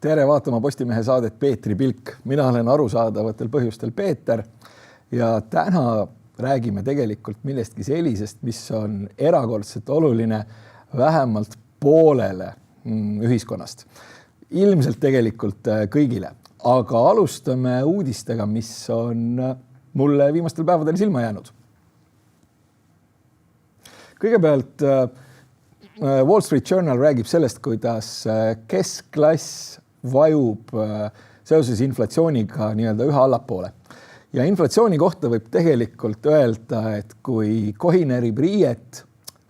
Tere vaatama Postimehe saadet Peetri Pilk. Mina olen arusaadavatel põhjustel Peeter ja täna räägime tegelikult millestki sellisest, mis on erakordselt oluline vähemalt poolele ühiskonnast. Ilmselt tegelikult kõigile, aga alustame uudistega, mis on mulle viimastel päevadel silma jäänud. Kõigepealt Wall Street Journal räägib sellest, kuidas keskklass vajub seoses inflatsiooniga nii-öelda üha allapoole. Ja inflatsiooni kohta võib tegelikult öelda, et kui kohin närib riiet,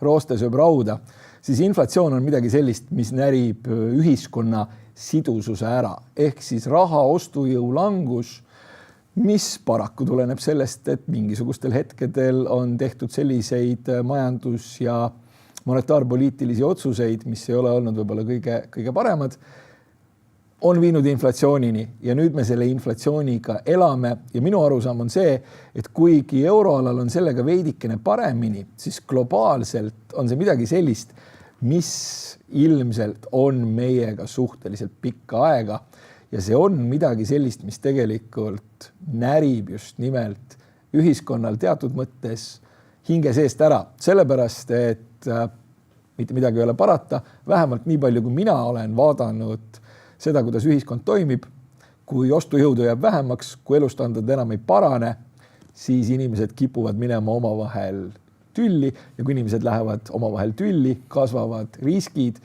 rooste sööb rauda, siis inflatsioon on midagi sellist, mis närib ühiskonna sidususe ära. Ehk siis raha ostujõu langus, mis paraku tuleneb sellest, et mingisugustel hetkedel on tehtud selliseid majandus- ja monetaarpoliitilisi otsuseid, mis ei ole olnud võib-olla kõige paremad, on viinud inflatsioonini ja nüüd me selle inflatsiooniga elame ja minu arusaam on see, et kuigi euroalal on sellega veidikene paremini, siis globaalselt on see midagi sellist, mis ilmselt on meiega suhteliselt pikka aega ja see on midagi sellist, mis tegelikult närib just nimelt ühiskonnal teatud mõttes hinge seest ära, sellepärast et mitte midagi ei ole parata, vähemalt nii palju, kui mina olen vaadanud seda, kuidas ühiskond toimib, kui ostujõudu jääb vähemaks, kui elustandard enam ei parane, siis inimesed kipuvad minema omavahel tülli ja kui inimesed lähevad omavahel tülli, kasvavad riskid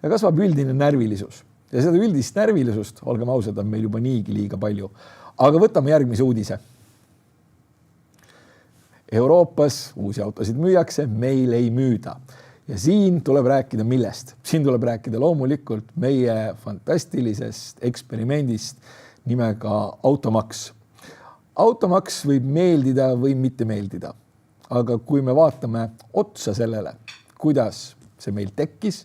ja kasvab üldine närvilisus. Ja seda üldist närvilisust, olgem ausad, on meil juba niigi liiga palju. Aga võtame järgmise uudise. Euroopas uusi autosid müüakse, meil ei müüda. Ja siin tuleb rääkida millest? Siin tuleb rääkida loomulikult meie fantastilisest eksperimendist nimega automaks. Automaks võib meeldida või mitte meeldida. Aga kui me vaatame otsa sellele, kuidas see meil tekkis,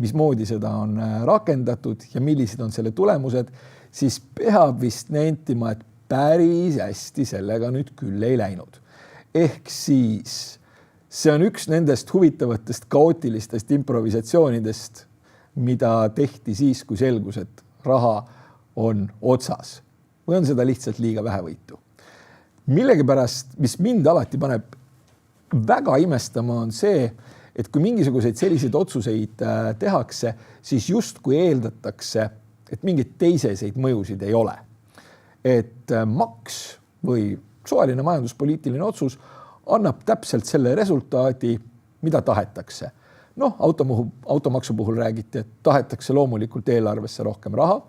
mismoodi seda on rakendatud ja millised on selle tulemused, siis peab vist nentima, et päris hästi sellega nüüd küll ei läinud. Ehk siis see on üks nendest huvitavatest kaootilistest improvisatsioonidest, mida tehti siis, kui selgus, et raha on otsas. Või on seda lihtsalt liiga vähevõitu. Millegipärast, mis mind alati paneb väga imestama, on see, et kui mingisuguseid selliseid otsuseid tehakse, siis just kui eeldatakse, et mingeid teiseseid mõjusid ei ole. Et maks või suvaline majanduspoliitiline otsus annab täpselt selle resultaadi, mida tahetakse. Automaksu puhul räägiti, et tahetakse loomulikult eelarvesse rohkem raha,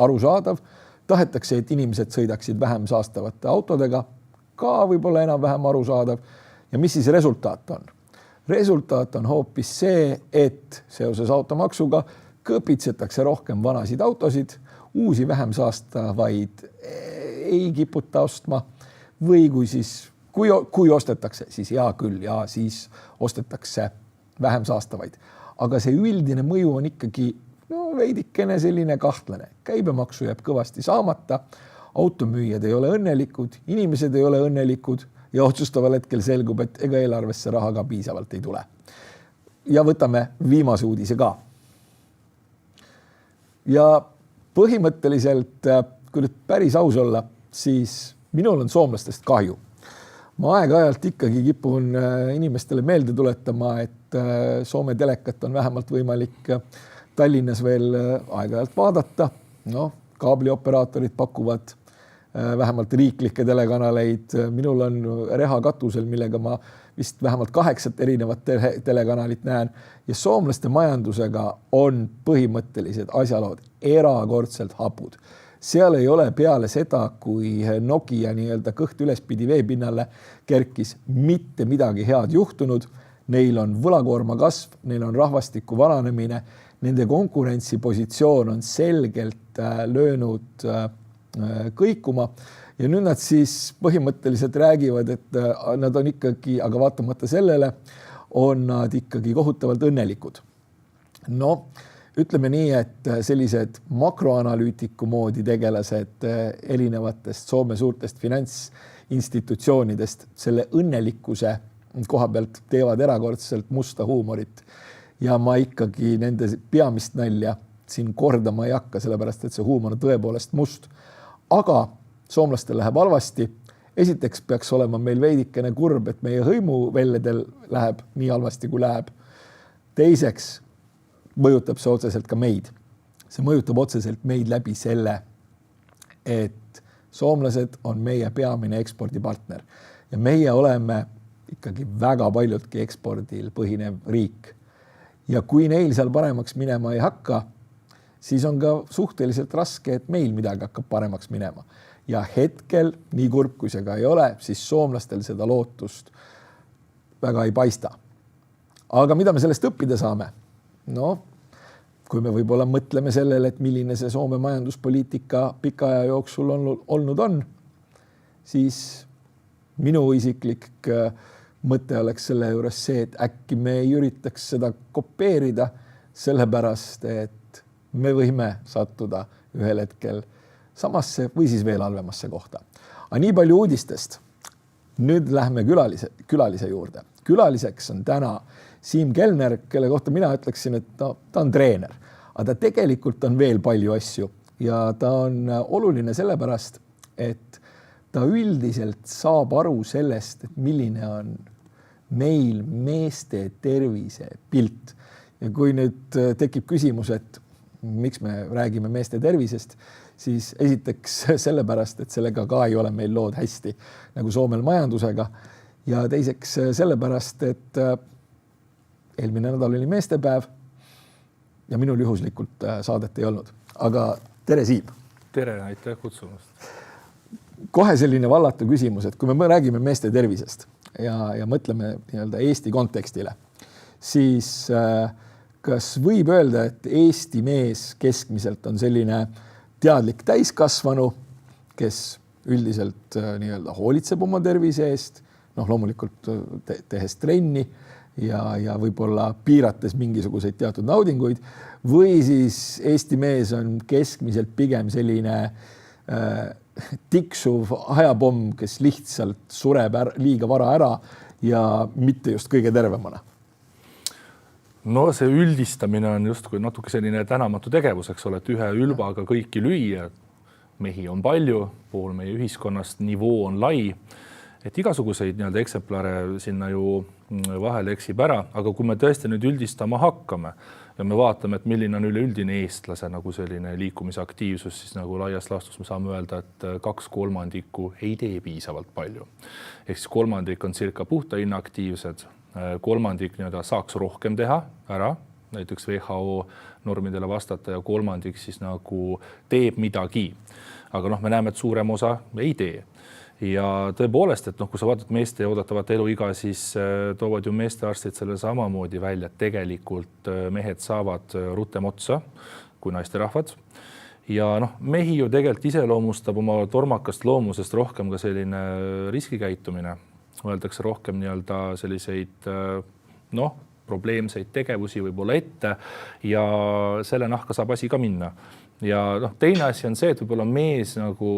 arusaadav, tahetakse, et inimesed sõidaksid vähem saastavate autodega, ka võib-olla enam-vähem arusaadav. Ja mis siis resultaat on? Resultaat on hoopis see, et seoses automaksuga kõpitsetakse rohkem vanasid autosid, uusi vähem saastavaid ei kiputa ostma või kui ostetakse, siis hea küll ja siis ostetakse vähem saastavaid. Aga see üldine mõju on ikkagi veidikene selline kahtlane. Käibemaksu jääb kõvasti saamata, automüüjad ei ole õnnelikud, inimesed ei ole õnnelikud ja otsustaval hetkel selgub, et ega eelarvesse raha ka piisavalt ei tule. Ja võtame viimase uudise ka. Ja põhimõtteliselt, kui nüüd päris aus olla, siis minul on soomlastest kahju. Ma aeg-ajalt ikkagi kipun inimestele meelde tuletama, et Soome telekat on vähemalt võimalik Tallinnas veel aeg-ajalt vaadata. Kaablioperaatorid pakuvad vähemalt riiklikke telekanaleid. Minul on reha katusel, millega ma vist vähemalt 8 erinevat telekanalit näen. Ja soomlaste majandusega on põhimõttelised asjalood erakordselt hapud. Seal ei ole peale seda, kui Nokia nii-öelda kõht ülespidi veepinnale kerkis, mitte midagi head juhtunud. Neil on võlakoorma kasv, neil on rahvastiku vananemine, nende konkurentsipositsioon on selgelt löönud kõikuma ja nüüd nad siis põhimõtteliselt räägivad, et nad on ikkagi, aga vaatamata sellele, on nad ikkagi kohutavalt õnnelikud. Ütleme nii, et sellised makroanalüütiku moodi tegelased erinevatest Soome suurtest finantsinstitutsioonidest selle õnnelikkuse koha pealt teevad erakordselt musta huumorit. Ja ma ikkagi nende peamist nalja siin kordama ei hakka, sellepärast et see huumor on tõepoolest must. Aga soomlastel läheb halvasti. Esiteks peaks olema meil veidikene kurb, et meie hõimuvelledel läheb nii halvasti, kui läheb. Teiseks mõjutab see otseselt ka meid. See mõjutab otseselt meid läbi selle, et soomlased on meie peamine ekspordipartner ja meie oleme ikkagi väga paljudki ekspordil põhinev riik. Ja kui neil seal paremaks minema ei hakka, siis on ka suhteliselt raske, et meil midagi hakkab paremaks minema. Ja hetkel, nii kurb kui see ka ei ole, siis soomlastel seda lootust väga ei paista. Aga mida me sellest õppida saame? No, kui me võib-olla mõtleme sellele, et milline see Soome majanduspoliitika pika aja jooksul olnud on, siis minu isiklik mõte oleks selle juures see, et äkki me ei üritaks seda kopeerida, sellepärast, et me võime sattuda ühel hetkel samasse või siis veel halvemasse kohta. Aga nii palju uudistest. Nüüd lähme külalise juurde. Külaliseks on täna Siim Kellner, kelle kohta mina ütleksin, et ta on treener. Aga ta tegelikult on veel palju asju ja ta on oluline sellepärast, et ta üldiselt saab aru sellest, et milline on meil meeste tervise pilt. Ja kui nüüd tekib küsimus, et miks me räägime meeste tervisest, siis esiteks sellepärast, et sellega ka ei ole meil lood hästi nagu Soomel majandusega ja teiseks sellepärast, et eelmine nädal oli meestepäev ja minul juhuslikult saadet ei olnud. Aga tere, Siim! Tere, aitäh kutsumast! Kohe selline vallatu küsimus, et kui me räägime meeste tervisest ja mõtleme nii-öelda Eesti kontekstile, siis kas võib öelda, et Eesti mees keskmiselt on selline teadlik täiskasvanu, kes üldiselt nii-öelda hoolitseb oma tervise eest, loomulikult tehes trenni ja võib-olla piirates mingisuguseid teatud naudinguid, või siis Eesti mees on keskmiselt pigem selline tiksuv ajapomm, kes lihtsalt sureb liiga vara ära ja mitte just kõige tervemana. No see üldistamine on justkui natuke selline tänamatu tegevus, eks ole, et ühe ülbaga kõiki lüüa. Mehi on palju, pool meie ühiskonnast, nivoo on lai, et igasuguseid nii-öelda eksemplare sinna ju vahel eksib ära, aga kui me tõesti nüüd üldistama hakkame ja me vaatame, et milline on üleüldine eestlase nagu selline liikumisaktiivsus, siis nagu laias laastus me saame öelda, et 2/3 ei tee piisavalt palju. Ehk siis 1/3 on circa puhta inaktiivsed, 1/3 nii-öelda saaks rohkem teha ära, näiteks WHO normidele vastata ja 1/3 siis nagu teeb midagi. Aga me näeme, et suurem osa ei tee. Ja tõepoolest, et kui sa vaatad meeste oodatavat eluiga, siis toovad ju meestearstid selle samamoodi välja, et tegelikult mehed saavad rutem otsa kui naisterahvad. Ja mehi ju tegelikult iseloomustab oma tormakast loomusest rohkem ka selline riskikäitumine. Öeldakse rohkem nii-öelda selliseid probleemseid tegevusi võib-olla ette ja selle nahka saab asi ka minna. Ja teine asi on see, et võib-olla mees nagu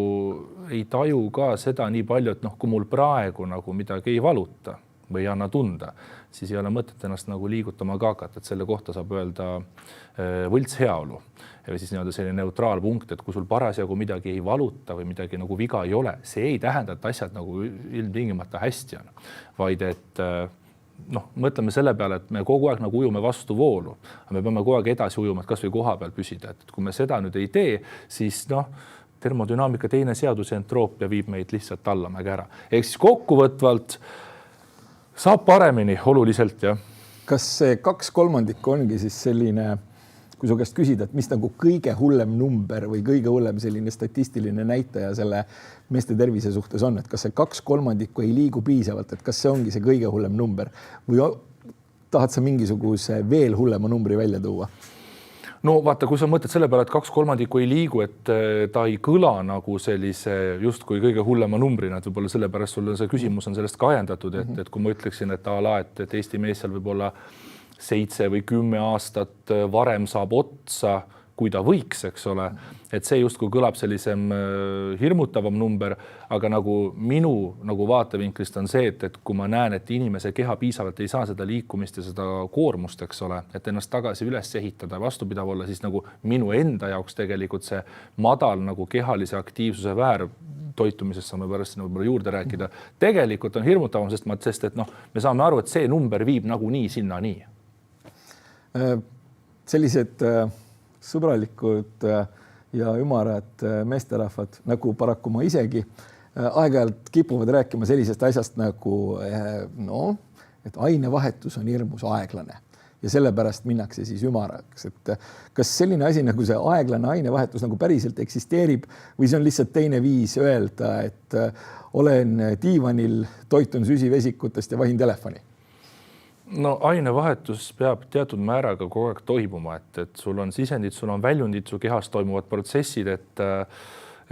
ei taju ka seda nii palju, et kui mul praegu nagu midagi ei valuta või ei anna tunda, siis ei ole mõtet ennast nagu liigutama ka hakata, et selle kohta saab öelda võlts heaolu või siis nii-öelda selline neutraalpunkt, et kui sul parasjagu midagi ei valuta või midagi nagu viga ei ole, see ei tähenda, et asjad nagu ilmtingimata hästi on, vaid et mõtleme selle peale, et me kogu aeg nagu ujume vastu voolu, aga me peame kogu aeg edasi ujuma, et kas või koha peal püsida, et kui me seda nüüd ei tee, siis termodünaamika teine seadus entroopia viib meid lihtsalt allamäge ära. Ehk siis kokkuvõtvalt saab paremini oluliselt, jah. Kas see 2/3 ongi siis selline, kui su käest küsida, et mis nagu kõige hullem number või kõige hullem selline statistiline näitaja selle meeste tervise suhtes on, et kas see 2/3 ei liigu piisavalt, et kas see ongi see kõige hullem number või tahad sa mingisuguse veel hullema numbri välja tuua? No vaata, kui sa mõtled selle peale, et 2/3 ei liigu, et ta ei kõla nagu sellise justkui kõige hullema numbrina, et võib-olla sellepärast sul see küsimus on sellest ka ajendatud, et kui ma ütleksin, et et Eesti mees seal võib-olla 7 või 10 aastat varem saab otsa, kui ta võiks, eks ole, et see justkui kõlab sellisem hirmutavam number, aga nagu minu nagu vaatevinklist on see, et kui ma näen, et inimese keha piisavalt ei saa seda liikumist ja seda koormust, eks ole, et ennast tagasi üles ehitada, vastupidav olla, siis nagu minu enda jaoks tegelikult see madal nagu kehalise aktiivsuse väär toitumisest saame pärast võib-olla juurde rääkida. Tegelikult on hirmutavam, sest et me saame aru, et see number viib nagunii sinna nii. Sellised sõbralikud ja ümarad meesterahvad, nagu paraku ma isegi, aeg-ajalt kipuvad rääkima sellisest asjast nagu et ainevahetus on hirmus aeglane. Ja sellepärast minnakse siis ümaraks. Et kas selline asi nagu see aeglane ainevahetus nagu päriselt eksisteerib või see on lihtsalt teine viis öelda, et olen diivanil, toitun süsivesikutest ja vahin telefoni? No ainevahetus peab teatud määraga kogu aeg toimuma, et sul on sisendid, sul on väljundid, su kehas toimuvad protsessid,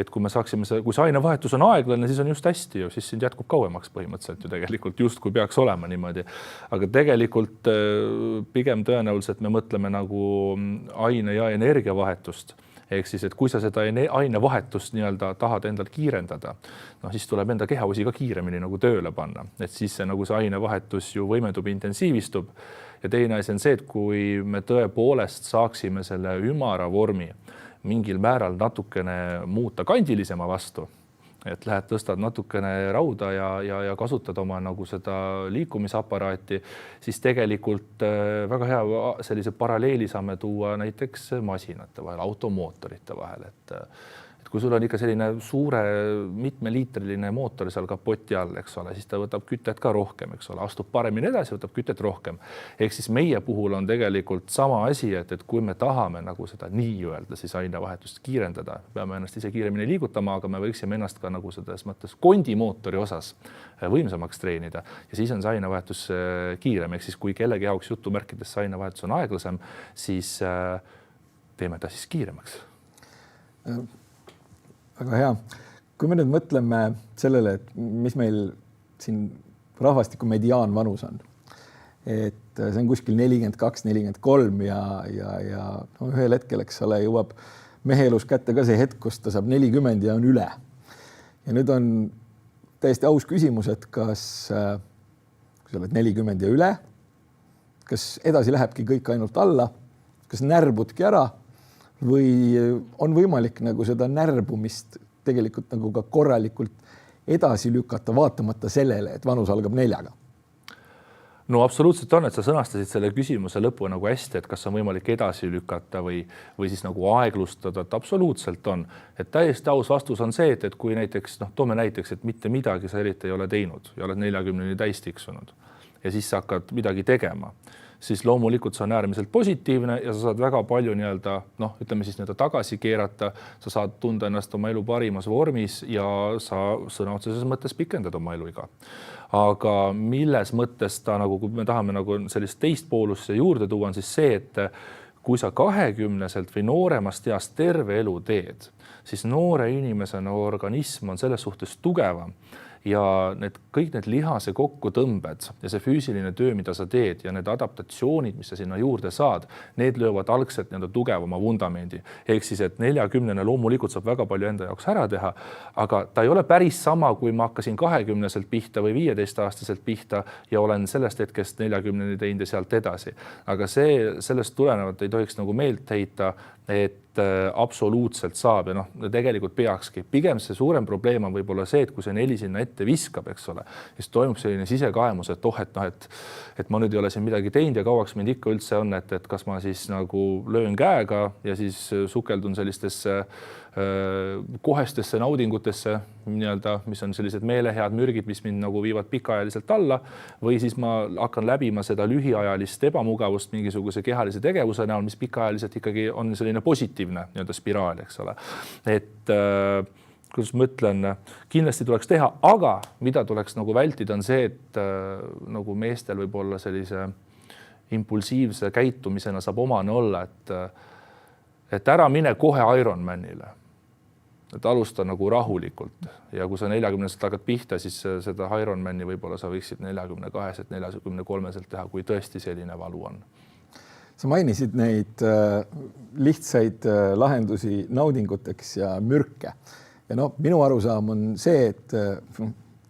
et kui me saaksime kui see ainevahetus on aeglane, siis on just hästi ju, siis sind jätkub kauemaks põhimõtteliselt ju tegelikult just kui peaks olema niimoodi. Aga tegelikult pigem tõenäoliselt me mõtleme nagu aine ja energiavahetust. Ehk siis, et kui sa seda ainevahetust nii-öelda tahad endal kiirendada, siis tuleb enda kehaosi ka kiiremini nagu tööle panna. Et siis see, nagu see ainevahetus ju võimendub, intensiivistub. Ja teine asi on see, et kui me tõepoolest saaksime selle ümara vormi mingil määral natukene muuta kandilisema vastu, et lähed, tõstad natukene rauda ja kasutad oma nagu seda liikumisaparaati, siis tegelikult väga hea sellise paralleeli saame tuua näiteks masinate vahel, automootorite vahel, et kui sul on ikka selline suure mitmeliitriline mootor seal kapoti all, eks ole, siis ta võtab kütet ka rohkem, eks ole, astub paremini edasi, võtab kütet rohkem. Ehk siis meie puhul on tegelikult sama asi, et kui me tahame nagu seda nii-öelda siis ainevahetust kiirendada, peame ennast ise kiiremini liigutama, aga me võiksime ennast ka nagu selles mõttes kondimootori osas võimsamaks treenida ja siis on see ainevahetus kiirem. Ehk siis kui kellegi jaoks jutumärkides see ainevahetus on aeglasem, siis teeme ta siis kiiremaks. Väga hea. Kui me nüüd mõtleme sellele, et mis meil siin rahvastiku mediaan vanus on, et see on kuskil 42-43 ja ühel hetkel, eks ole, jõuab mehe elus kätte ka see hetk, kus ta saab 40 ja on üle. Ja nüüd on täiesti aus küsimus, et kas kui sa oled 40 ja üle, kas edasi lähebki kõik ainult alla, kas närbudki ära, või on võimalik nagu seda närbumist tegelikult nagu ka korralikult edasi lükata, vaatamata sellele, et vanus algab 4. No absoluutselt on, et sa sõnastasid selle küsimuse lõpu nagu hästi, et kas on võimalik edasi lükata või siis nagu aeglustada, et absoluutselt on. Et täiesti aus vastus on see, et kui näiteks, toome näiteks, et mitte midagi sa eriti ei ole teinud ja oled 40 täis tiksunud ja siis sa hakkad midagi tegema, siis loomulikult see on äärmiselt positiivne ja sa saad väga palju ütleme siis tagasi keerata, sa saad tunda ennast oma elu parimas vormis ja sa sõna otseses mõttes pikendad oma eluiga. Aga milles mõttes ta nagu, kui me tahame nagu sellist teist poolusse juurde tuua, on siis see, et kui sa 20-selt või nooremast east terve elu teed, siis noore inimesena organism on selles suhtes tugevam ja kõik need lihase kokkutõmbed ja see füüsiline töö, mida sa teed ja need adaptatsioonid, mis sa sinna juurde saad, need löövad algselt tugevama vundamendi. Ehk siis, et 40 loomulikult saab väga palju enda jaoks ära teha, aga ta ei ole päris sama, kui ma hakkasin 20-selt pihta või 15-aastaselt pihta ja olen sellest hetkest 40 teinud ja sealt edasi. Aga sellest tulenevalt ei tohiks nagu meelt heita, et absoluutselt saab ja tegelikult peakski. Pigem see suurem probleem on võib-olla see, et kui see 4 sinna ette viskab, eks ole, siis toimub selline sisekaemus, et ma nüüd ei ole siin midagi teinud ja kauaks mind ikka üldse on, et kas ma siis nagu löön käega ja siis sukeldun sellistesse kohestesse naudingutesse, mis on sellised meelehead mürgid, mis mind nagu viivad pikaajaliselt alla või siis ma hakkan läbima seda lühiajalist ebamugavust mingisuguse kehalise tegevuse näol, mis pikaajaliselt ikkagi on selline positiivne spiraal, eks ole. Et kuidas ma ütlen, kindlasti tuleks teha, aga mida tuleks nagu vältida on see, et nagu meestel võib olla sellise impulsiivse käitumisena saab omane olla, et ära mine kohe Ironmanile. Et alusta nagu rahulikult ja kui sa 40-selt hakkad pihta, siis seda Ironmani võib-olla sa võiksid 42-selt, 43-selt teha, kui tõesti selline valu on. sa mainisid neid lihtsaid lahendusi naudinguteks ja mürke. Ja no minu arusaam on see, et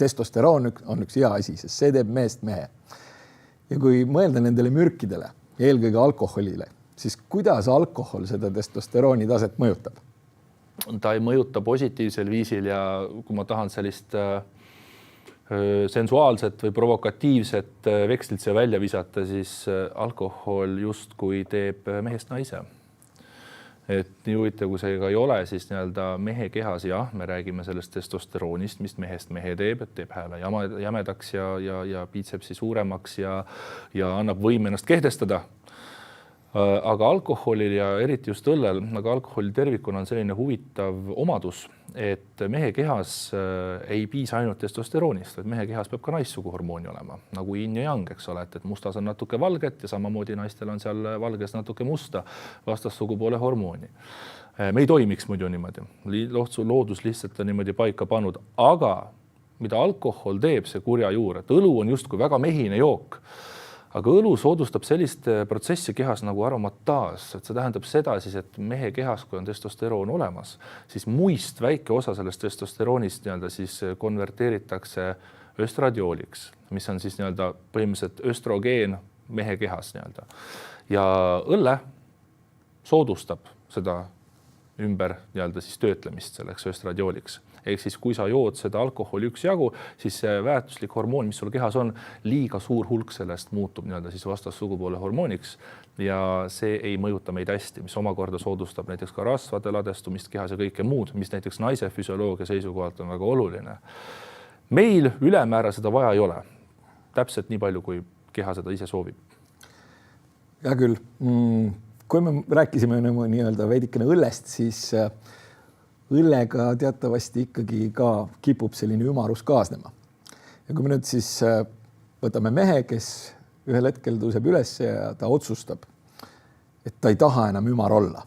testosteroon on üks hea asi, sest see teeb mehest mehe. Ja kui mõelda nendele mürkidele, eelkõige alkoholile, siis kuidas alkohol seda testosterooni taset mõjutab? Ta ei mõjuta positiivsel viisil ja kui ma tahan sellist sensuaalset või provokatiivset vekslit siia välja visata, siis alkohol justkui teeb mehest naise. Et nii huvitav, kui see ka ei ole, siis nii-öelda mehe kehas, jah, me räägime sellest testosteroonist, mis mehest mehe teeb, et teeb hääle jämedaks ja biitsepsi suuremaks ja annab võime ennast kehtestada. Aga alkoholil ja eriti just õllel, aga alkoholi tervikuna on selline huvitav omadus, et mehe kehas ei piisa ainult testosteroonist, et mehe kehas peab ka naissuguhormooni olema, nagu yin ja yang, eks ole, et mustas on natuke valget ja samamoodi naistel on seal valges natuke musta vastassugupoole hormooni. Me ei toimiks muidu niimoodi, loodus lihtsalt on niimoodi paika pannud, aga mida alkohol teeb, see kurja juur, et õlu on justkui väga mehine jook, aga õlu soodustab sellist protsessi kehas nagu aromataaž, et see tähendab seda siis, et mehe kehas, kui on testosteroon olemas, siis muist väike osa sellest testosteroonist nii-öelda siis konverteeritakse östradioliks, mis on siis nii-öelda põhimõtteliselt östrogeen mehe kehas nii-öelda. Ja õlle soodustab seda ümber nii-öelda siis töötlemist selleks östradioliks. Ehk siis kui sa jood seda alkoholi üksjagu, siis see väärtuslik hormoon, mis sul kehas on, liiga suur hulk sellest muutub nii-öelda siis vastassugupoole hormooniks ja see ei mõjuta meid hästi, mis omakorda soodustab näiteks ka rasvade ladestumist kehas ja kõike muud, mis näiteks naise füsioloogia seisukohalt on väga oluline. Meil ülemäära seda vaja ei ole. Täpselt nii palju, kui keha seda ise soovib. Ja küll. Kui me rääkisime nii-öelda veidikene õllest, siis õllega teatavasti ikkagi ka kipub selline ümarus kaasnema. Ja kui me nüüd siis võtame mehe, kes ühel hetkel tõuseb üles ja ta otsustab, et ta ei taha enam ümar olla,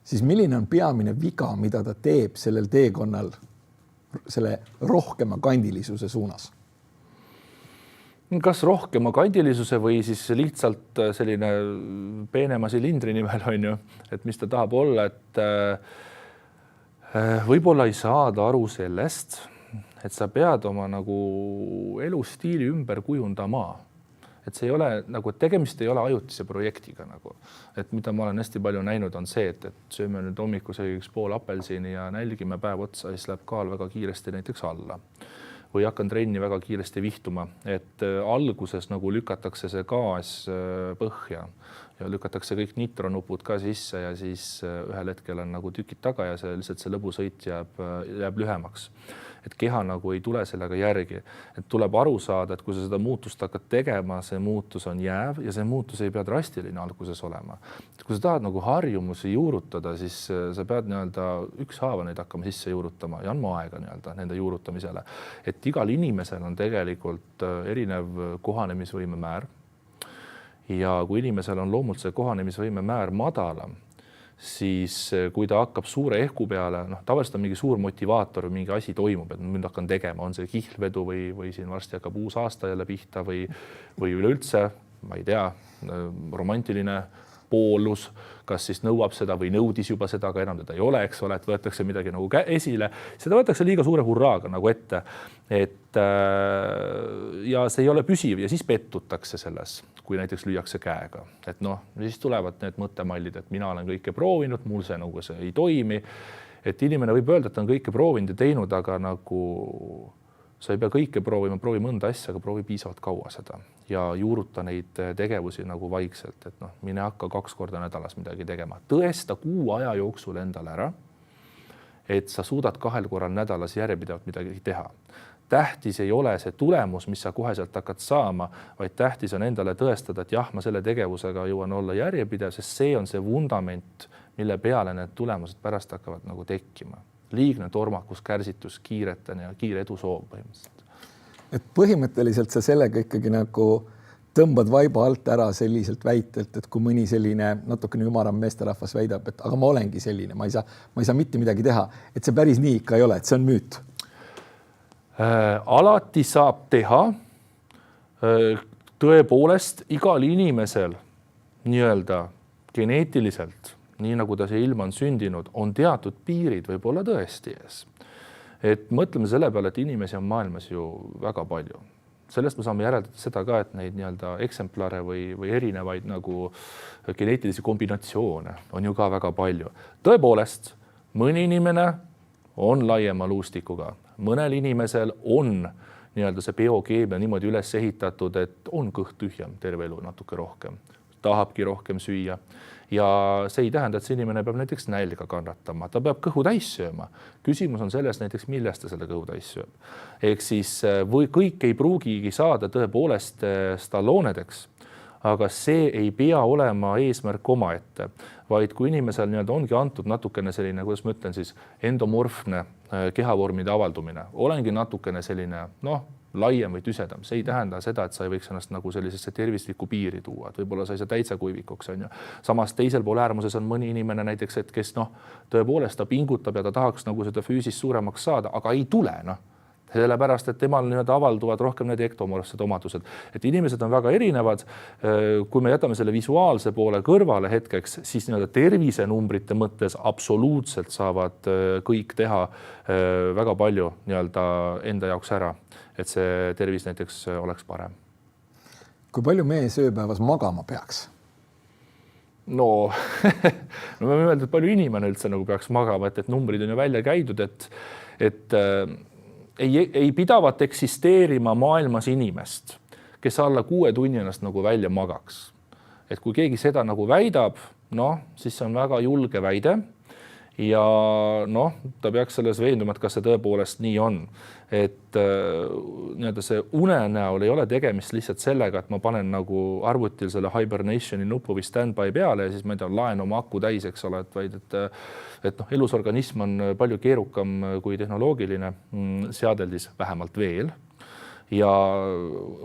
siis milline on peamine viga, mida ta teeb sellel teekonnal selle rohkema kandilisuse suunas? Kas rohkema kandilisuse või siis lihtsalt selline peenema silindri nimel on ju, et mis ta tahab olla, et võib-olla ei saada aru sellest, et sa pead oma nagu elustiili ümber kujundama. Et see ei ole nagu, et tegemist ei ole ajutise projektiga nagu. Et mida ma olen hästi palju näinud on see, et sööme nüüd hommikusel üks pool apelsini ja nälgime päev otsa, siis läheb kaal väga kiiresti näiteks alla. Või hakkan trenni väga kiiresti vihtuma, et alguses nagu lükatakse see gaas põhja ja lükatakse kõik nitronupud ka sisse ja siis ühel hetkel on nagu tükid taga ja lihtsalt see lõbusõit jääb lühemaks. Et keha nagu ei tule sellega järgi, et tuleb aru saada, et kui sa seda muutust hakkad tegema, see muutus on jääv ja see muutus ei pea drastiline alguses olema. Et kui sa tahad nagu harjumusi juurutada, siis sa pead nii-öelda ükshaaval neid hakkama sisse juurutama ja andma aega nii-öelda nende juurutamisele. Et igal inimesel on tegelikult erinev kohanemisvõime määr ja kui inimesel on loomult see kohanemisvõime määr madalam, siis kui ta hakkab suure ehku peale, tavaliselt on mingi suur motivaator või mingi asi toimub, et nüüd hakkan tegema, on see kihlvedu või siin varsti hakkab uus aasta jälle pihta või üleüldse, ma ei tea, romantiline poolus, kas siis nõuab seda või nõudis juba seda, aga enam teda ei ole, eks ole, et võetakse midagi nagu esile. Seda võetakse liiga suure hurraaga nagu ette, ja see ei ole püsiv ja siis pettutakse selles, kui näiteks lüüakse käega. Et siis tulevad need mõttemallid, et mina olen kõike proovinud, mul see nagu see ei toimi. Et inimene võib öelda, et on kõike proovinud ja teinud, aga nagu sa ei pea kõike proovima, proovi mõnda asja, aga proovi piisavalt kaua seda ja juuruta neid tegevusi nagu vaikselt, et mine hakka 2 korda nädalas midagi tegema. Tõesta 6 aja jooksul endale ära, et sa suudad 2 korral nädalas järjepidevalt midagi teha. Tähtis ei ole see tulemus, mis sa kohe sealt hakkad saama, vaid tähtis on endale tõestada, et jah, ma selle tegevusega jõuan olla järjepidev, sest see on see vundament, mille peale need tulemused pärast hakkavad nagu tekkima. Liigne tormakus, kärsitus, kiiretene ja kiire edu soov põhimõtteliselt. Et põhimõtteliselt sa sellega ikkagi nagu tõmbad vaiba alt ära selliselt väitelt, et kui mõni selline natukene ümaram meesterahvas väidab, et aga ma olengi selline, ma ei saa mitte midagi teha, et see päris nii ikka ei ole, et see on müüt. Alati saab teha tõepoolest igal inimesel nii-öelda geneetiliselt, nii nagu ta see ilma on sündinud, on teatud piirid võib-olla tõesti ees. Et mõtleme selle peale, et inimesi on maailmas ju väga palju. Sellest me saame järeldada seda ka, et neid nii-öelda eksemplare või erinevaid nagu geneetilisi kombinatsioone on ju ka väga palju. Tõepoolest, mõni inimene on laiema luustikuga, mõnel inimesel on nii-öelda see biokeemia niimoodi üles ehitatud, et on kõht tühjem terve elu natuke rohkem, tahabki rohkem süüa. Ja see ei tähenda, et see inimene peab näiteks nälga kannatama, ta peab kõhu täis sööma. Küsimus on selles näiteks, millest ta selle kõhu täis sööb. Ehk siis või kõik ei pruugigi saada tõepoolest Stallonedeks, aga see ei pea olema eesmärk omaette, vaid kui inimesel nii-öelda ongi antud natukene selline, kuidas ma ütlen siis, endomorfne kehavormide avaldumine, olengi natukene selline, laiem või tüsedam. See ei tähenda seda, et sa ei võiks ennast nagu sellisesse tervislikku piiri tuua, et võib-olla sa ei saa täitsa kuivikuks, on ju. Samas teisel pool äärmuses on mõni inimene näiteks, et kes tõepoolest ta pingutab ja ta tahaks nagu seda füüsist suuremaks saada, aga ei tule, sellepärast, et temal nii-öelda avalduvad rohkem need ektomorfsed omadused. Et inimesed on väga erinevad. Kui me jätame selle visuaalse poole kõrvale hetkeks, siis nii-öelda tervisenumbrite mõttes absoluutselt saavad kõik teha väga palju nii-öelda enda jaoks ära, et see tervis näiteks oleks parem. Kui palju mees ööpäevas magama peaks? No me võime öelda, et palju inimene üldse nagu peaks magama, et numbrid on ju välja käidud, et ei pidavat eksisteerima maailmas inimest, kes alla 6 tunni ennast nagu välja magaks. Et kui keegi seda nagu väidab, siis see on väga julge väide ja ta peaks selles veenduma, et kas see tõepoolest nii on. Et nii-öelda see une näol ei ole tegemist lihtsalt sellega, et ma panen nagu arvutil selle hibernationi nupu või standby peale ja siis ma ei tea, laen oma aku täis, eks ole, vaid et elusorganism on palju keerukam kui tehnoloogiline seadeldis vähemalt veel. Ja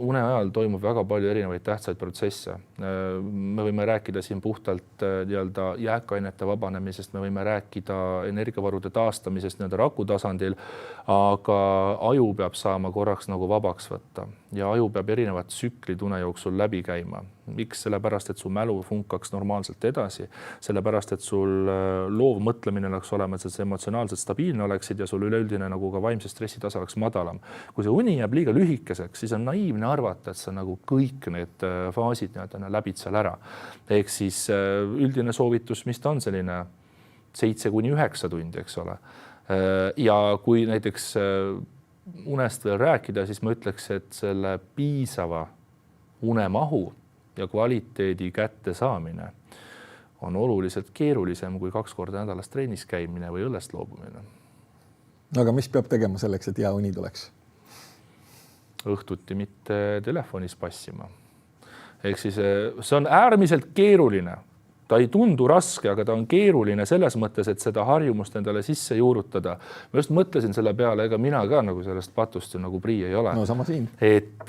une ajal toimub väga palju erinevaid tähtsaid protsesse. Me võime rääkida siin puhtalt nii-öelda jääkainete vabanemisest, me võime rääkida energiavarude taastamisest nii-öelda raku tasandil, aga aju peab saama korraks nagu vabaks võtta ja aju peab erinevad tsüklid une jooksul läbi käima. Miks? Sellepärast, et su mälu funkaks normaalselt edasi, sellepärast, et sul loov mõtlemine oleks olema, et sa emotsionaalselt stabiilne oleksid ja sul üleüldine nagu ka vaimse stressi tase oleks madalam. Kui see uni jääb liiga lühikeseks, siis on naiivne arvata, et sa nagu kõik need faasid läbid seal ära. Ehk siis üldine soovitus, mis ta on selline 7-9 tundi, eks ole. Ja kui näiteks unest veel rääkida, siis ma ütleks, et selle piisava unemahu ja kvaliteedi kätte saamine on oluliselt keerulisem kui 2 korda nädalas trennis käimine või õllest loobumine. Aga mis peab tegema selleks, et hea uni tuleks? Õhtuti mitte telefonis passima. Ehk siis see on äärmiselt keeruline. Ta ei tundu raske, aga ta on keeruline selles mõttes, et seda harjumust endale sisse juurutada. Ma just mõtlesin selle peale, ega mina ka nagu sellest patust nagu prii ei ole. No sama siin. Et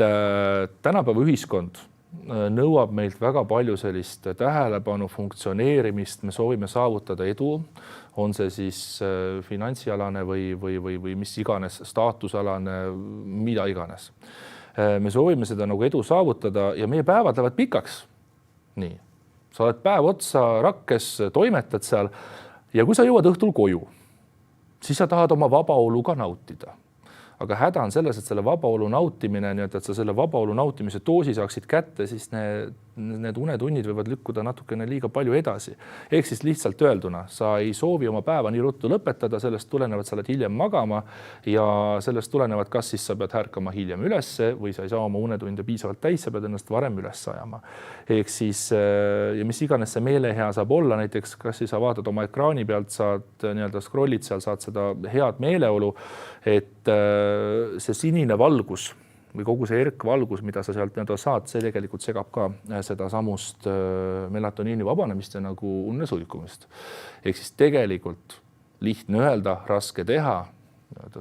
tänapäeva ühiskond nõuab meilt väga palju sellist tähelepanu, funktsioneerimist, me soovime saavutada edu, on see siis finantsialane või mis iganes, staatusalane, mida iganes. Me soovime seda nagu edu saavutada ja meie päevad lähevad pikaks. Nii, sa oled päev otsa rakkes, toimetad seal ja kui sa jõuad õhtul koju, siis sa tahad oma vabaolu ka nautida. Aga häda on selles, et selle vabaolu nautimine, et sa selle vabaolu nautimise doosi saaksid kätte, siis need unetunnid võivad lükkuda natukene liiga palju edasi. Ehk siis lihtsalt öelduna, sa ei soovi oma päeva nii ruttu lõpetada, sellest tulenevad sa oled hiljem magama ja sellest tulenevad, kas siis sa pead härkama hiljem ülesse või sa ei saa oma unetunde piisavalt täis, sa pead ennast varem üles ajama. Ehk siis, ja mis iganes see meelehea saab olla, näiteks kas siis sa vaatad oma ekraani pealt, saad nii-öelda scrollid seal, saad seda head meeleolu, et see sinine valgus või kogu see erkvalgus, mida sa sealt saad, see tegelikult segab ka seda samust melatoniini vabanemist ja nagu unne suikumist. Ehk siis tegelikult lihtne öelda, raske teha,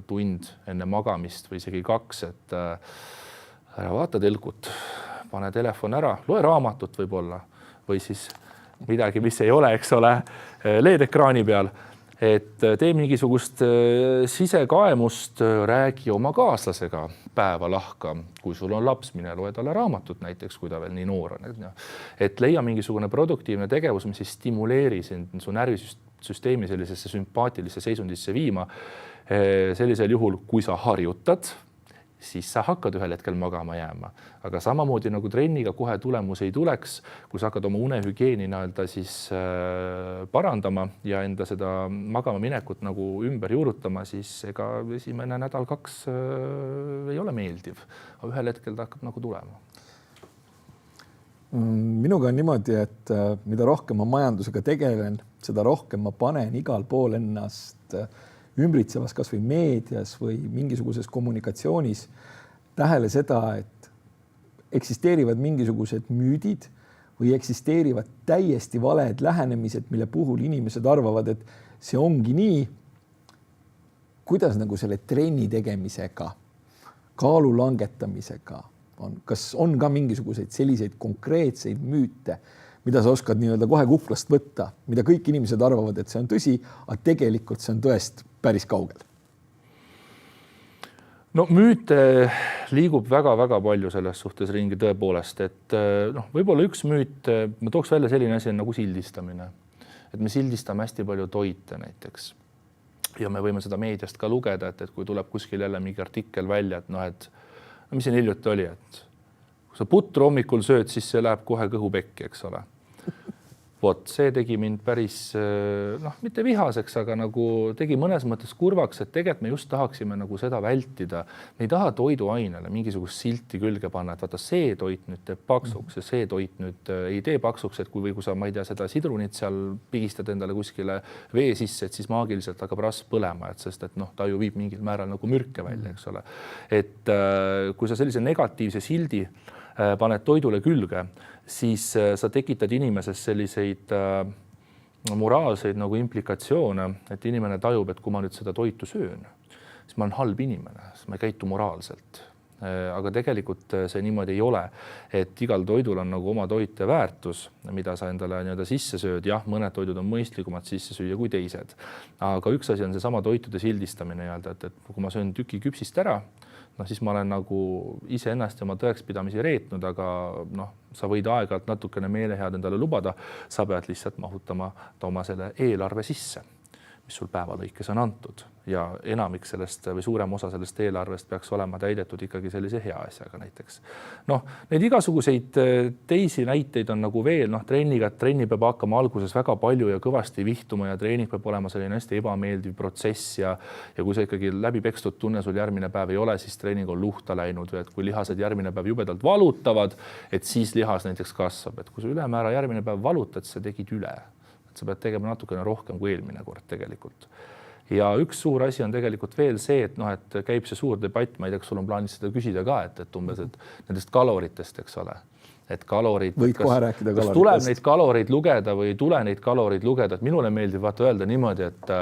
tund enne magamist või isegi 2, et ära vaata telkut, pane telefon ära, loe raamatut võib-olla või siis midagi, mis ei ole, eks ole, LED-ekraani peal. et tee mingisugust sisekaemust, räägi oma kaaslasega päeva lahka, kui sul on laps, mine loe talle raamatut näiteks, kui ta veel nii noor on. Et leia mingisugune produktiivne tegevus, mis siis stimuleeri sind su närvisüsteemi sellisesse sümpaatilisse seisundisse viima. Sellisel juhul, kui sa harjutad, siis sa hakkad ühel hetkel magama jääma. Aga samamoodi nagu trenniga kohe tulemus ei tuleks, kui sa hakkad oma unehügieeni siis parandama ja enda seda magama minekut nagu ümber juurutama, siis ega esimene nädal-2 ei ole meeldiv. Aga ühel hetkel ta hakkab nagu tulema. Minuga on niimoodi, et mida rohkem ma majandusega tegelen, seda rohkem ma panen igal pool ennast ümbritsevas kas või meedias või mingisuguses kommunikatsioonis tähele seda, et eksisteerivad mingisugused müüdid või eksisteerivad täiesti valed lähenemised, mille puhul inimesed arvavad, et see ongi nii. Kuidas nagu selle trenni tegemisega, kaalu langetamisega on, kas on ka mingisuguseid selliseid konkreetseid müüte, mida sa oskad nii-öelda kohe kuklast võtta, mida kõik inimesed arvavad, et see on tõsi, aga tegelikult see on tõest päris kaugel? No müüte liigub väga-väga palju selles suhtes ringi tõepoolest, et võib-olla üks müüt, ma tooks välja selline asi nagu sildistamine. Et me sildistame hästi palju toite näiteks. Ja me võime seda meediast ka lugeda, et kui tuleb kuskil jälle mingi artikkel välja, et mis siin hiljuti oli, et kui sa putru hommikul sööd, siis see läheb kohe kõhupekki, eks ole. Vot, see tegi mind päris, mitte vihaseks, aga nagu tegi mõnes mõttes kurvaks, et tegelikult me just tahaksime nagu seda vältida. Me ei taha toiduainele mingisugust silti külge panna, et vaata see toit nüüd teeb paksuks ja see toit nüüd ei tee paksuks, et kui sa, ma ei tea, seda sidrunit seal pigistad endale kuskile vee sisse, et siis maagiliselt hakkab rasv põlema, et sest et ta ju viib mingil määral nagu mürke välja, eks ole. Et kui sa sellise negatiivse sildi paned toidule külge, siis sa tekitad inimeses selliseid moraalseid nagu implikatsioone, et inimene tajub, et kui ma nüüd seda toitu söön, siis ma olen halb inimene, siis ma ei käitu moraalselt. Aga tegelikult see niimoodi ei ole, et igal toidul on nagu oma toit ja väärtus, mida sa endale nii-öelda sisse sööd. Jah, mõned toidud on mõistlikumad sisse süüa kui teised. Aga üks asi on see sama toitude sildistamine, et kui ma söön tüki küpsist ära, siis ma olen nagu ise ennast ja oma tõekspidamisi reetnud, aga sa võid aeg-ajalt natukene meelehead endale lubada, sa pead lihtsalt mahutama oma selle eelarve sisse, mis sul päeva lõikes on antud ja enamik sellest või suurem osa sellest eelarvest peaks olema täidetud ikkagi sellise hea asjaga näiteks. Neid igasuguseid teisi näiteid on nagu veel, trenni peab hakkama alguses väga palju ja kõvasti vihtuma ja treening peab olema selline hästi ebameeldiv protsess ja kui sa ikkagi läbi pekstud tunne sul järgmine päev ei ole, siis treening on luhta läinud või et kui lihased järgmine päev jubedalt valutavad, et siis lihas näiteks kasvab, et kui sa ülemäära järgmine päev valutad, sa tegid üle. Sa pead tegema natukene rohkem kui eelmine kord tegelikult. Ja üks suur asi on tegelikult veel see, et käib see suur debatt, ma ei tea, kas sul on plaanis seda küsida ka, et umbes nendest kaloritest, eks ole. Et kalorid, kas tuleb neid kaloreid lugeda või ei tule neid kaloreid lugeda, et minule meeldib öelda niimoodi, et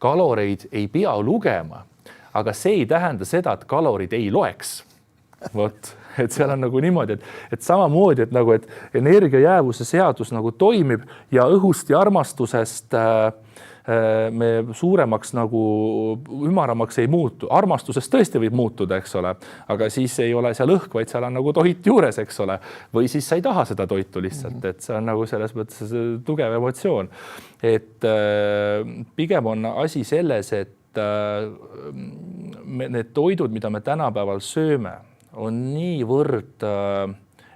kaloreid ei pea lugema, aga see ei tähenda seda, et kalorid ei loeks. Vot, et seal on nagu niimoodi, et samamoodi, et energiajäävuse seadus nagu toimib ja õhust ja armastusest me suuremaks nagu ümaramaks ei muutu. Armastusest tõesti võib muutuda, eks ole, aga siis ei ole seal õhk, vaid seal on nagu toit juures, eks ole, või siis sa ei taha seda toitu lihtsalt, et see on nagu selles mõttes tugev emotsioon. Et pigem on asi selles, et need toidud, mida me tänapäeval sööme, on niivõrd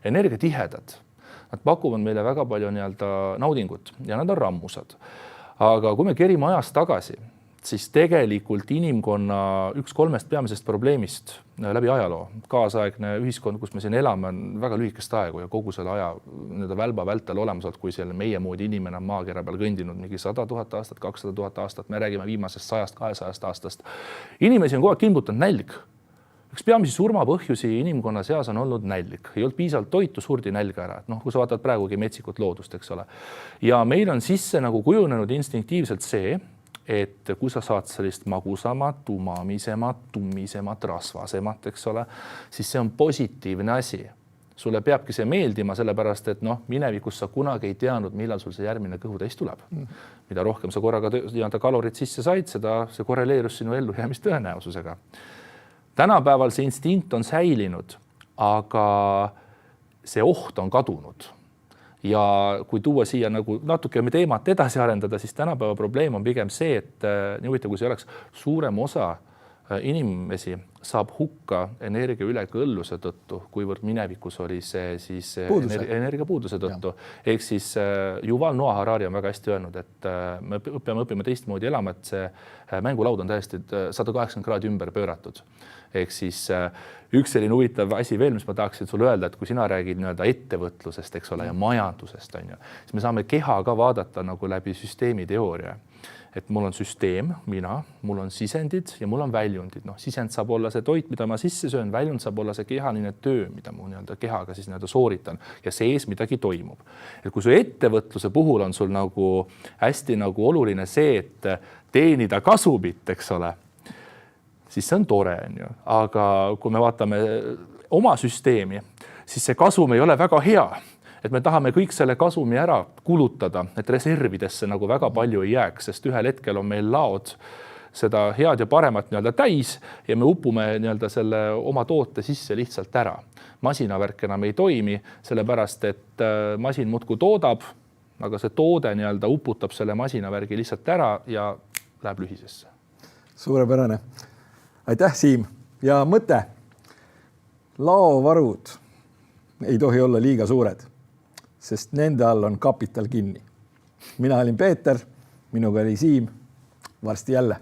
energiatihedad. Nad pakuvad meile väga palju naudingut ja nad on rammusad. Aga kui me kerime ajast tagasi, siis tegelikult inimkonna üks 3 peamisest probleemist läbi ajaloo, kaasaegne ühiskond, kus me siin elame, on väga lühikest aegu ja kogu selle aja välba vältel olemusalt, kui selle meie moodi inimene on maakera peal kõndinud mingi 100 000 aastat, 200 000 aastat, me räägime viimasest 100-200 aastast. Inimesi on kogu aeg kimbutanud nälg. Üks peamisi surmapõhjusi inimkonna seas on olnud nälg. Ei olnud piisavalt toitu, surdi nälga ära. Kui sa vaatad praegugi metsikut loodust, eks ole. Ja meil on sisse nagu kujunenud instinktiivselt see, et kui sa saad sellist magusamat, umamisemat, tummisemat, rasvasemat, eks ole, siis see on positiivne asi. sulle peabki see meeldima, sellepärast et noh, minevikus sa kunagi ei teadnud, millal sul see järgmine kõhutäis tuleb. Mida rohkem sa korraga kalorid sisse said, seda see korreleerus sinu ellujäämist tõenäosusega. Tänapäeval see instinkt on säilinud, aga see oht on kadunud. Ja kui tuua siia nagu natuke me teemat edasi arendada, siis tänapäeva probleem on pigem see, et nii huvitav, kui see oleks suurem osa inimesi saab hukka energia ülekõlluse tõttu, kuivõrd minevikus oli see siis energiapuuduse tõttu. Ehk siis Yuval Noah Harari on väga hästi öelnud, et me peame õppima teistmoodi elama, et see mängulaud on täiesti 180 kraadi ümber pööratud. Ehk siis üks selline huvitav asi veel, mis ma tahaksin sulle öelda, et kui sina räägid nii-öelda ettevõtlusest, eks ole, ja majandusest, on ju, siis me saame keha ka vaadata nagu läbi süsteemiteooria. Et mul on süsteem, mina, mul on sisendid ja mul on väljundid. No, sisend saab olla see toit, mida ma sisse söön, väljund saab olla see kehaline töö, mida mu nii-öelda kehaga siis nii-öelda sooritan ja sees midagi toimub. Et kui su ettevõtluse puhul on sul nagu hästi nagu oluline see, et teenida kasumit, eks ole, siis see on tore, on ju. Aga kui me vaatame oma süsteemi, siis see kasum ei ole väga hea. Et me tahame kõik selle kasumi ära kulutada, et reservidesse nagu väga palju ei jääks, sest ühel hetkel on meil laod seda head ja paremat nii-öelda täis ja me upume nii-öelda selle oma toote sisse lihtsalt ära. Masinavärk enam ei toimi, sellepärast et masin muudkui toodab, aga see toode nii-öelda uputab selle masinavärgi lihtsalt ära ja läheb lühisesse. Suurepärane. Aitäh, Siim. Ja mõte, laovarud ei tohi olla liiga suured, sest nende all on kapital kinni. Mina olin Peeter, minuga oli Siim. Varsti jälle.